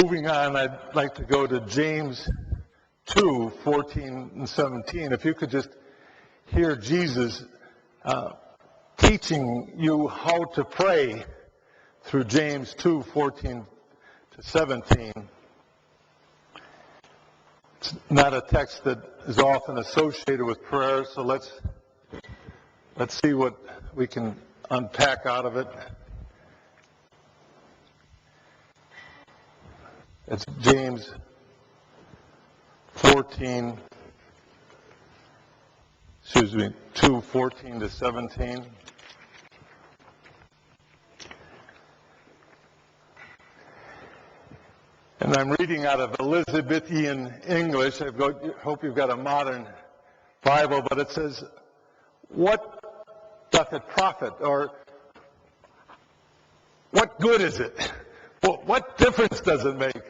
Moving on, I'd like to go to James 2, 14 and 17. If you could just hear Jesus teaching you how to pray through James 2, 14 to 17. It's not a text that is often associated with prayer, so let's see what we can unpack out of it. It's James 2, 14 to 17. And I'm reading out of Elizabethan English. I hope you've got a modern Bible, but it says, "What doth it profit?" Or, "What good is it? What difference does it make?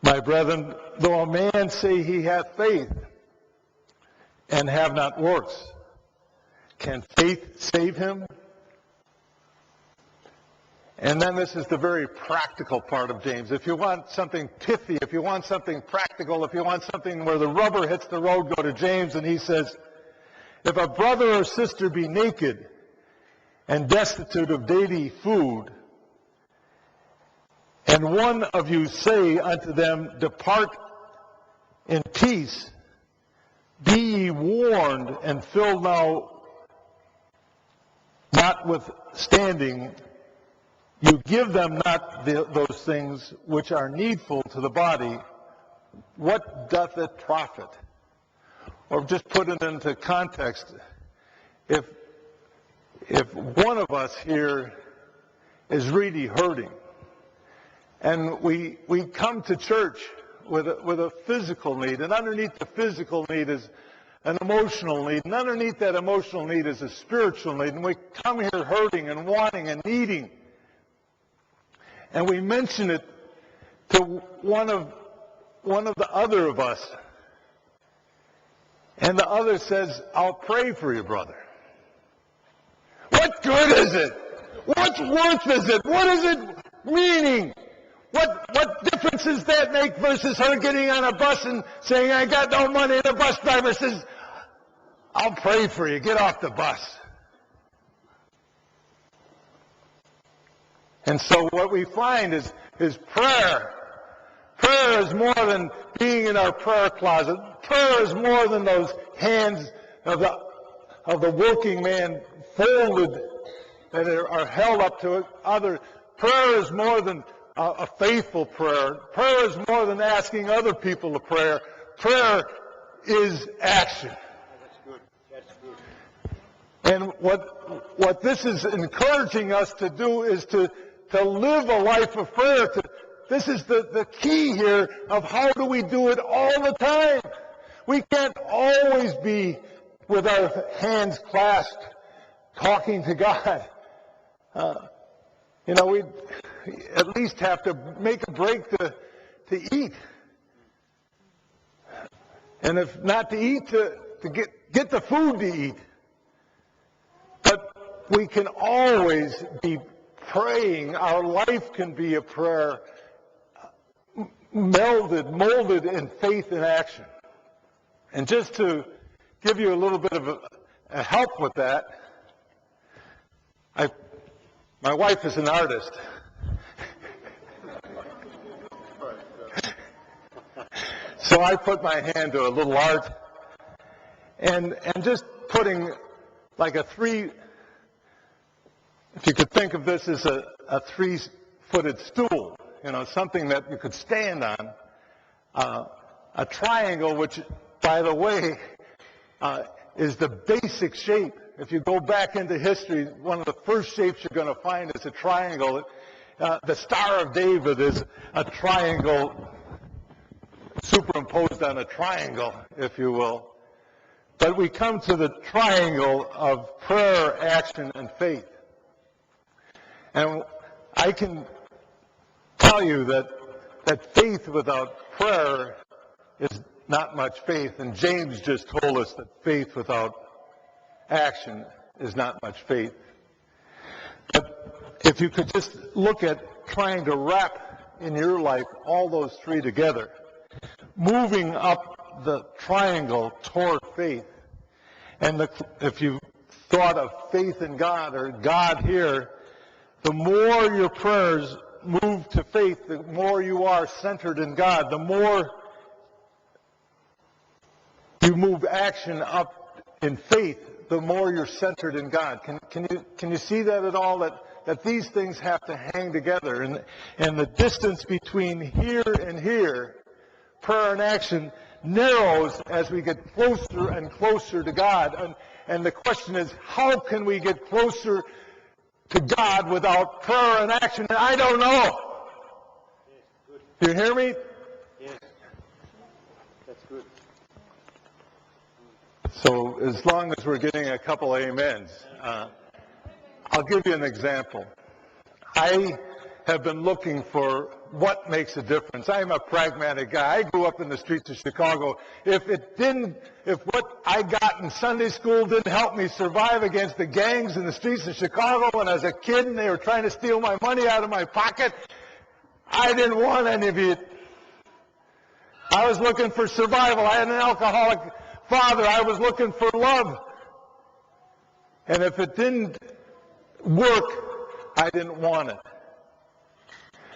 My brethren, though a man say he hath faith and have not works, can faith save him?" And then this is the very practical part of James. If you want something pithy, if you want something practical, if you want something where the rubber hits the road, go to James, and he says, "If a brother or sister be naked and destitute of daily food, and one of you say unto them, Depart in peace, be ye warned, and filled now notwithstanding, you give them not those things which are needful to the body, what doth it profit?" Or just put it into context, if one of us here is really hurting, and we come to church with a physical need, and underneath the physical need is an emotional need, and underneath that emotional need is a spiritual need, and we come here hurting and wanting and needing, and we mention it to one of the other of us, and the other says, "I'll pray for you, brother." What good is it? What worth is it? What is it meaning? What difference does that make versus her getting on a bus and saying, "I got no money," and the bus driver says, "I'll pray for you, get off the bus." And so what we find is prayer. Prayer is more than being in our prayer closet. Prayer is more than those hands of the working man folded that are held up to other. Prayer is more than a faithful prayer. Prayer is more than asking other people to pray. Prayer is action. That's good. That's good. And what this is encouraging us to do is to live a life of prayer. This is the key here of how do we do it all the time. We can't always be with our hands clasped talking to God. We at least have to make a break to eat. And if not to eat, to get the food to eat. But we can always be praying. Our life can be a prayer molded in faith and action. And just to give you a little bit of a help with that, my wife is an artist. So I put my hand to a little art, and just putting like a three, if you could think of this as a three-footed stool, something that you could stand on, a triangle, which, by the way, is the basic shape. If you go back into history, one of the first shapes you're going to find is a triangle. The Star of David is a triangle superimposed on a triangle, if you will. But we come to the triangle of prayer, action, and faith. And I can tell you that faith without prayer is not much faith. And James just told us that faith without action is not much faith. But if you could just look at trying to wrap in your life all those three together, moving up the triangle toward faith. And if you thought of faith in God or God here, the more your prayers move to faith, the more you are centered in God, the more you move action up in faith, the more you're centered in God. Can you see that at all? That these things have to hang together. And the distance between here and here, prayer and action, narrows as we get closer and closer to God. And the question is, how can we get closer to God without prayer and action? And I don't know. Do you hear me? Yes. That's good. So as long as we're getting a couple amens, I'll give you an example. I have been looking for what makes a difference. I'm a pragmatic guy. I grew up in the streets of Chicago. If what I got in Sunday school didn't help me survive against the gangs in the streets of Chicago when I was a kid and they were trying to steal my money out of my pocket, I didn't want any of it. I was looking for survival. I had an alcoholic father. I was looking for love. And if it didn't work, I didn't want it.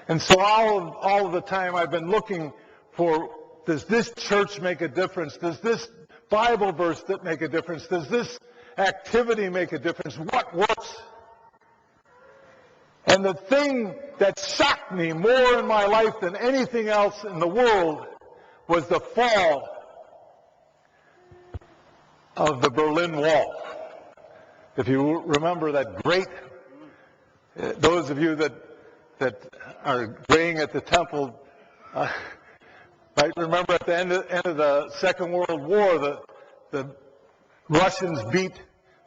And so all of the time I've been looking for, does this church make a difference? Does this Bible verse make a difference? Does this activity make a difference? What works? And the thing that shocked me more in my life than anything else in the world was the fall of the Berlin Wall. If you remember that great, those of you that are graying at the temple might remember at the end of the Second World War, the Russians beat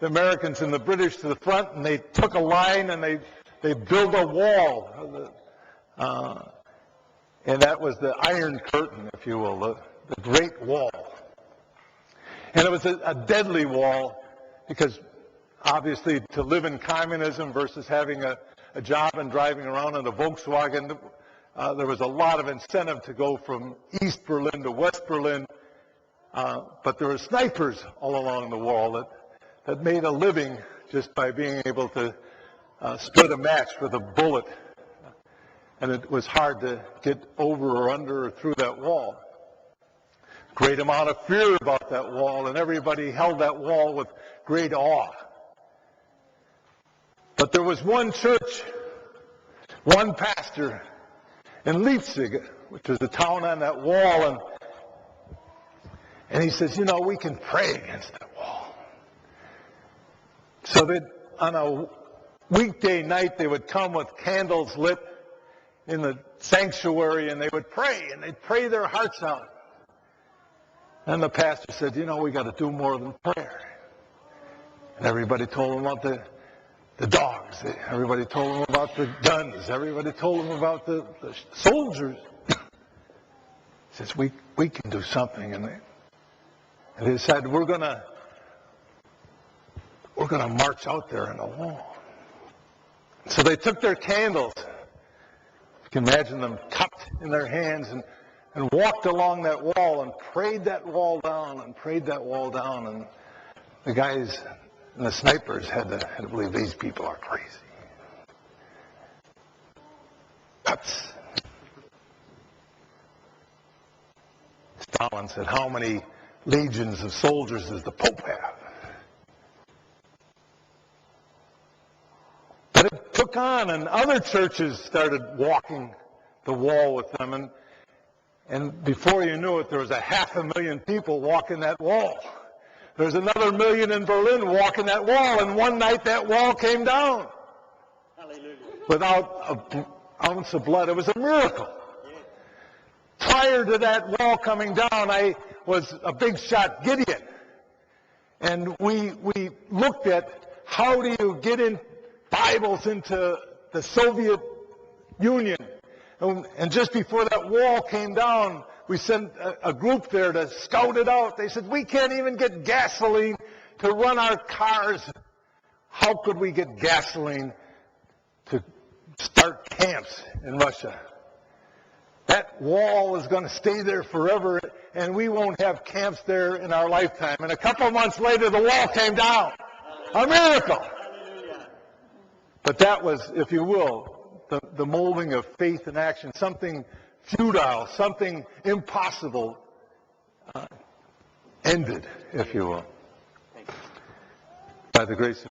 the Americans and the British to the front, and they took a line and they built a wall. And that was the Iron Curtain, if you will, the Great Wall. And it was a deadly wall because obviously to live in communism versus having a job and driving around in a Volkswagen, there was a lot of incentive to go from East Berlin to West Berlin. But there were snipers all along the wall that made a living just by being able to split a match with a bullet. And it was hard to get over or under or through that wall. Great amount of fear about that wall, and everybody held that wall with great awe. But there was one church, one pastor in Leipzig, which was the town on that wall, and he says, we can pray against that wall. So that on a weekday night, they would come with candles lit in the sanctuary, and they would pray, and they'd pray their hearts out. And the pastor said, we got to do more than prayer. And everybody told him about the dogs. Everybody told him about the guns. Everybody told him about the soldiers. He says, we can do something. And they said, we're gonna march out there in the wall. So they took their candles. You can imagine them cupped in their hands and walked along that wall and prayed that wall down and prayed that wall down. And the guys and the snipers had to believe these people are crazy. Nuts. Stalin said, how many legions of soldiers does the Pope have? But it took on, and other churches started walking the wall with them. And before you knew it, there was 500,000 people walking that wall. There's another million in Berlin walking that wall, and one night that wall came down. Hallelujah. Without an ounce of blood. It was a miracle. Prior to that wall coming down, I was a big shot Gideon. And we looked at how do you get in Bibles into the Soviet Union. And just before that wall came down, we sent a group there to scout it out. They said, we can't even get gasoline to run our cars. How could we get gasoline to start camps in Russia. That wall is going to stay there forever, and we won't have camps there in our lifetime. And a couple of months later, the wall came down. A miracle. But that was, if you will, the molding of faith and action. Something futile, something impossible ended, if you will, by the grace of